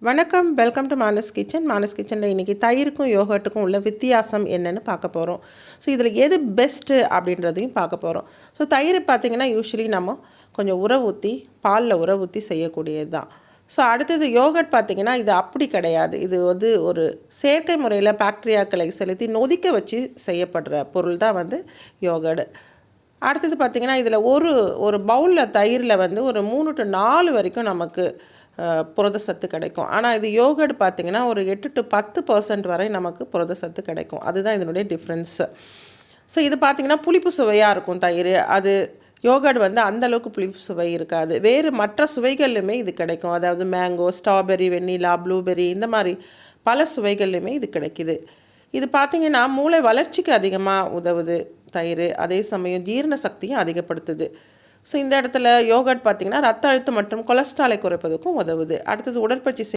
வணக்கம், welcome to Manas kitchen. Manas கிச்சனில் இன்றைக்கி தயிருக்கும் யோகர்ட்டுக்கும் உள்ள வித்தியாசம் என்னென்னு பார்க்க போகிறோம். ஸோ இதில் எது பெஸ்ட்டு அப்படின்றதையும் பார்க்க போகிறோம். ஸோ தயிர் பார்த்திங்கன்னா யூஸ்வலி நம்ம கொஞ்சம் உர ஊற்றி பாலில் ஊற்றி செய்யக்கூடியது தான். ஸோ அடுத்தது யோகர்ட் பார்த்திங்கன்னா இது அப்படி கிடையாது. இது ஒரு செயற்கை முறையில் பாக்டீரியாக்களை செலுத்தி நொதிக்க வச்சு செய்யப்படுற பொருள் தான் யோகர்ட். அடுத்தது பார்த்திங்கன்னா இதில் ஒரு பவுலில் தயிரில் ஒரு 3 to 4 வரைக்கும் நமக்கு புரதச்சத்து கிடைக்கும். ஆனால் இது யோகர்ட் பார்த்திங்கன்னா ஒரு 8 to 10% வரை நமக்கு புரதச்சத்து கிடைக்கும். அதுதான் இதனுடைய டிஃப்ரென்ஸு. ஸோ இது பார்த்திங்கன்னா புளிப்பு சுவையாக இருக்கும் தயிர். அது யோகர்ட் அந்தளவுக்கு புளிப்பு சுவை இருக்காது. வேறு மற்ற சுவைகள்லையுமே இது கிடைக்கும். அதாவது மேங்கோ, ஸ்ட்ராபெரி, வெண்ணிலா, ப்ளூபெர்ரி இந்த மாதிரி பல சுவைகள்லையுமே இது கிடைக்கிது. இது பார்த்திங்கன்னா மூளை வளர்ச்சிக்கு அதிகமாக உதவுது தயிர். அதே சமயம் ஜீரண சக்தியும் அதிகப்படுத்துது. ஸோ இந்த இடத்துல யோகர்ட் பார்த்திங்கன்னா ரத்த அழுத்தம் மற்றும் கொலஸ்ட்ராலை குறைப்பதற்கும் உதவுது. அடுத்தது உடற்பயிற்சி